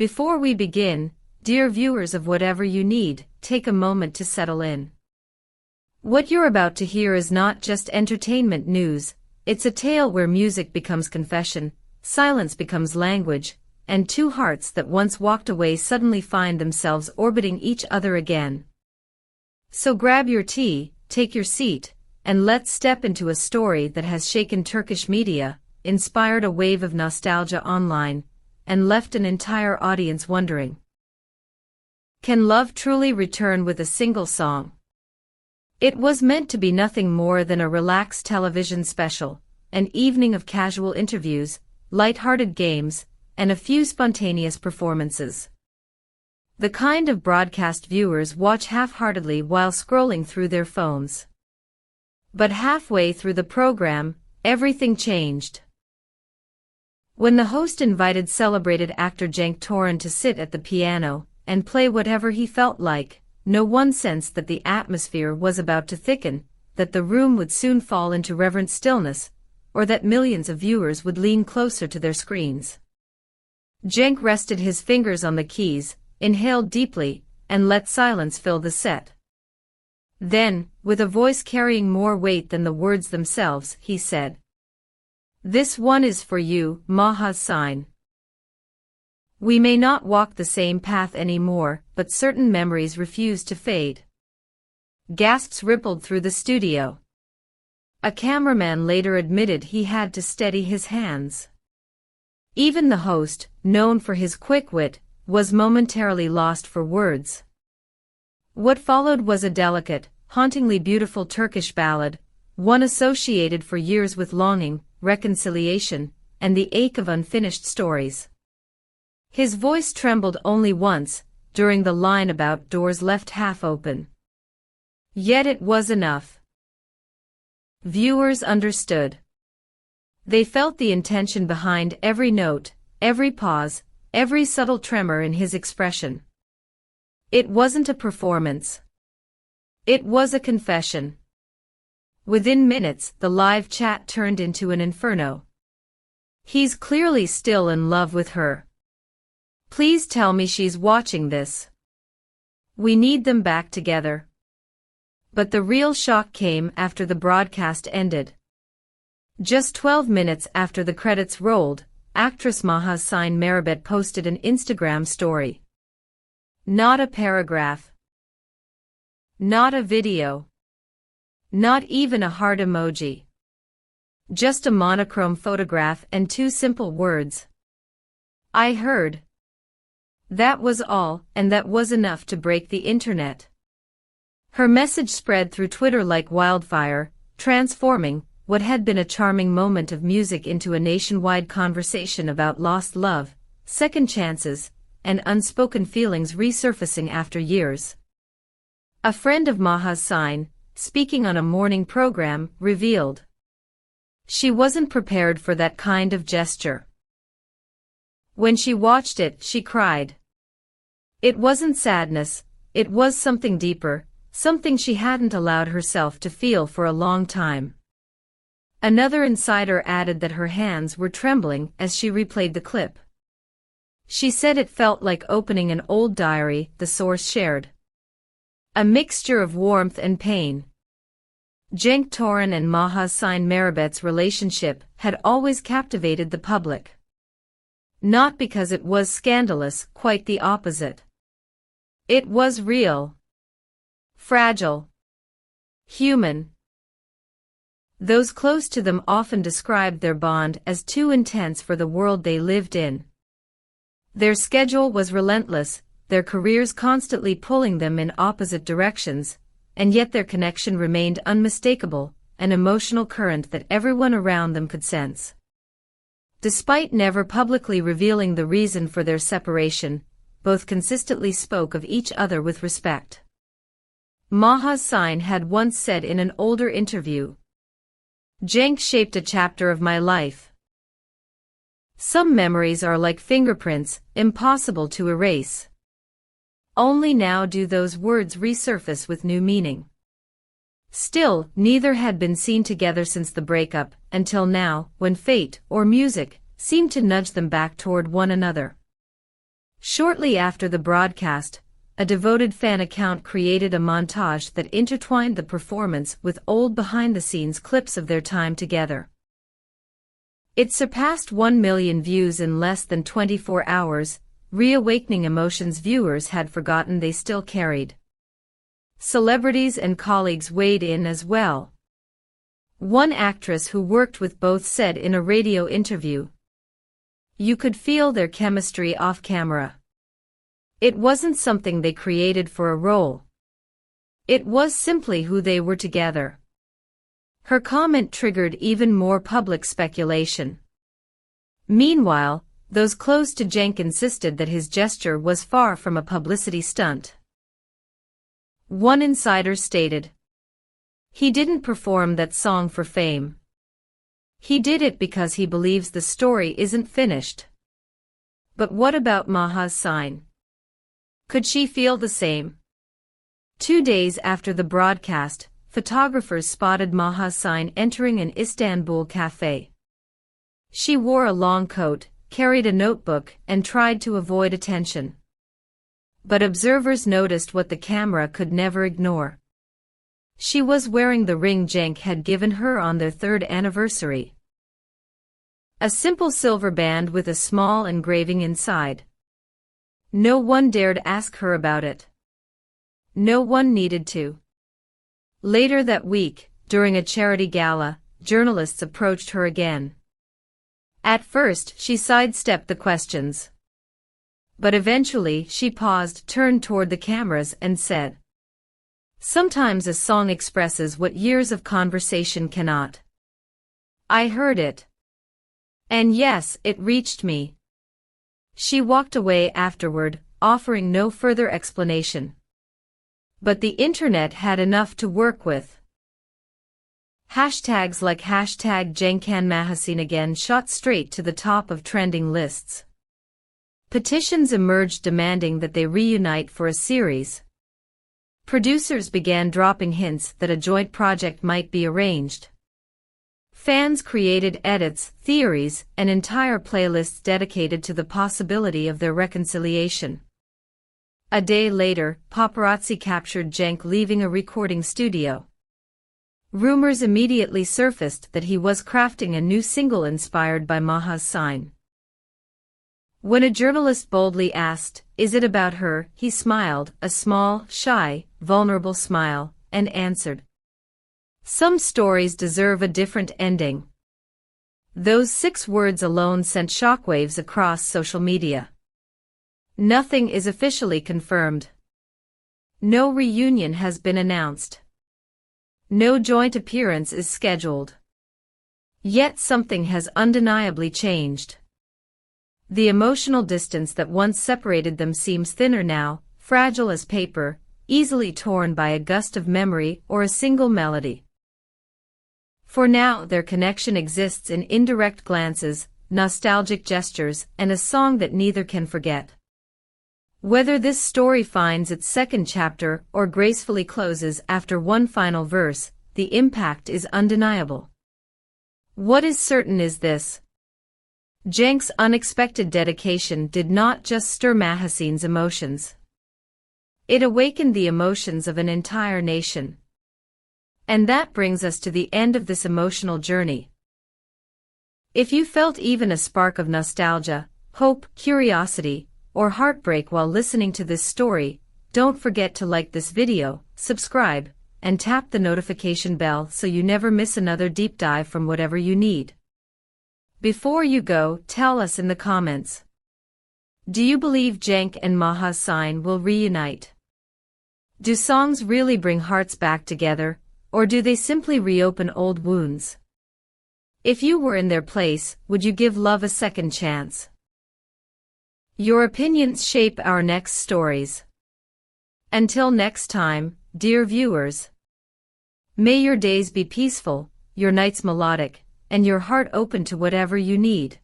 Before we begin, dear viewers of whatever you need, take a moment to settle in. What you're about to hear is not just entertainment news, it's a tale where music becomes confession, silence becomes language, and two hearts that once walked away suddenly find themselves orbiting each other again. So grab your tea, take your seat, and let's step into a story that has shaken Turkish media, inspired a wave of nostalgia online, and left an entire audience wondering. Can love truly return with a single song? It was meant to be nothing more than a relaxed television special, an evening of casual interviews, light-hearted games, and a few spontaneous performances. The kind of broadcast viewers watch half-heartedly while scrolling through their phones. But halfway through the program, everything changed. When the host invited celebrated actor Cenk Torun to sit at the piano and play whatever he felt like, no one sensed that the atmosphere was about to thicken, that the room would soon fall into reverent stillness, or that millions of viewers would lean closer to their screens. Cenk rested his fingers on the keys, inhaled deeply, and let silence fill the set. Then, with a voice carrying more weight than the words themselves, he said, "This one is for you, Mahassine. We may not walk the same path anymore, but certain memories refuse to fade." Gasps rippled through the studio. A cameraman later admitted he had to steady his hands. Even the host, known for his quick wit, was momentarily lost for words. What followed was a delicate, hauntingly beautiful Turkish ballad, one associated for years with longing, reconciliation, and the ache of unfinished stories. His voice trembled only once, during the line about doors left half open. Yet it was enough. Viewers understood. They felt the intention behind every note, every pause, every subtle tremor in his expression. It wasn't a performance. It was a confession. Within minutes, the live chat turned into an inferno. "He's clearly still in love with her. Please tell me she's watching this. We need them back together." But the real shock came after the broadcast ended. Just 12 minutes after the credits rolled, actress Mahassine Merabet posted an Instagram story. Not a paragraph. Not a video. Not even a heart emoji. Just a monochrome photograph and two simple words. "I heard." That was all, and that was enough to break the internet. Her message spread through Twitter like wildfire, transforming what had been a charming moment of music into a nationwide conversation about lost love, second chances, and unspoken feelings resurfacing after years. A friend of Mahassine, speaking on a morning program, revealed she wasn't prepared for that kind of gesture. When she watched it, she cried. It wasn't sadness, it was something deeper, something she hadn't allowed herself to feel for a long time. Another insider added that her hands were trembling as she replayed the clip. She said it felt like opening an old diary, the source shared. A mixture of warmth and pain. Cenk Torun and Mahassine Merabet's relationship had always captivated the public. Not because it was scandalous, quite the opposite. It was real. Fragile. Human. Those close to them often described their bond as too intense for the world they lived in. Their schedule was relentless, their careers constantly pulling them in opposite directions, and yet their connection remained unmistakable, an emotional current that everyone around them could sense. Despite never publicly revealing the reason for their separation, both consistently spoke of each other with respect. Mahassine had once said in an older interview, "Cenk shaped a chapter of my life. Some memories are like fingerprints, impossible to erase. Only now do those words resurface with new meaning." Still, neither had been seen together since the breakup, until now, when fate, or music, seemed to nudge them back toward one another. Shortly after the broadcast, a devoted fan account created a montage that intertwined the performance with old behind-the-scenes clips of their time together. It surpassed 1 million views in less than 24 hours, reawakening emotions viewers had forgotten they still carried. Celebrities and colleagues weighed in as well. One actress who worked with both said in a radio interview, "You could feel their chemistry off camera. It wasn't something they created for a role. It was simply who they were together." Her comment triggered even more public speculation. Meanwhile, those close to Cenk insisted that his gesture was far from a publicity stunt. One insider stated, "He didn't perform that song for fame. He did it because he believes the story isn't finished." But what about Mahassine? Could she feel the same? 2 days after the broadcast, photographers spotted Mahassine entering an Istanbul cafe. She wore a long coat, carried a notebook, and tried to avoid attention. But observers noticed what the camera could never ignore. She was wearing the ring Cenk had given her on their 3rd anniversary. A simple silver band with a small engraving inside. No one dared ask her about it. No one needed to. Later that week, during a charity gala, journalists approached her again. At first, she sidestepped the questions. But eventually, she paused, turned toward the cameras, and said, "Sometimes a song expresses what years of conversation cannot. I heard it. And yes, it reached me." She walked away afterward, offering no further explanation. But the internet had enough to work with. Hashtags like #JenkandMahassine again shot straight to the top of trending lists. Petitions emerged demanding that they reunite for a series. Producers began dropping hints that a joint project might be arranged. Fans created edits, theories, and entire playlists dedicated to the possibility of their reconciliation. A day later, paparazzi captured Cenk leaving a recording studio. Rumors immediately surfaced that he was crafting a new single inspired by Mahassine. When a journalist boldly asked, "Is it about her?" he smiled, a small, shy, vulnerable smile, and answered, "Some stories deserve a different ending." Those 6 words alone sent shockwaves across social media. Nothing is officially confirmed. No reunion has been announced. No joint appearance is scheduled. Yet something has undeniably changed. The emotional distance that once separated them seems thinner now, fragile as paper, easily torn by a gust of memory or a single melody. For now, their connection exists in indirect glances, nostalgic gestures, and a song that neither can forget. Whether this story finds its 2nd chapter or gracefully closes after one final verse, the impact is undeniable. What is certain is this: Cenk's unexpected dedication did not just stir Mahassine's emotions. It awakened the emotions of an entire nation. And that brings us to the end of this emotional journey. If you felt even a spark of nostalgia, hope, curiosity, or heartbreak while listening to this story, don't forget to like this video, subscribe, and tap the notification bell so you never miss another deep dive from whatever you need. Before you go, tell us in the comments. Do you believe Cenk and Mahassine will reunite? Do songs really bring hearts back together, or do they simply reopen old wounds? If you were in their place, would you give love a second chance? Your opinions shape our next stories. Until next time, dear viewers, may your days be peaceful, your nights melodic, and your heart open to whatever you need.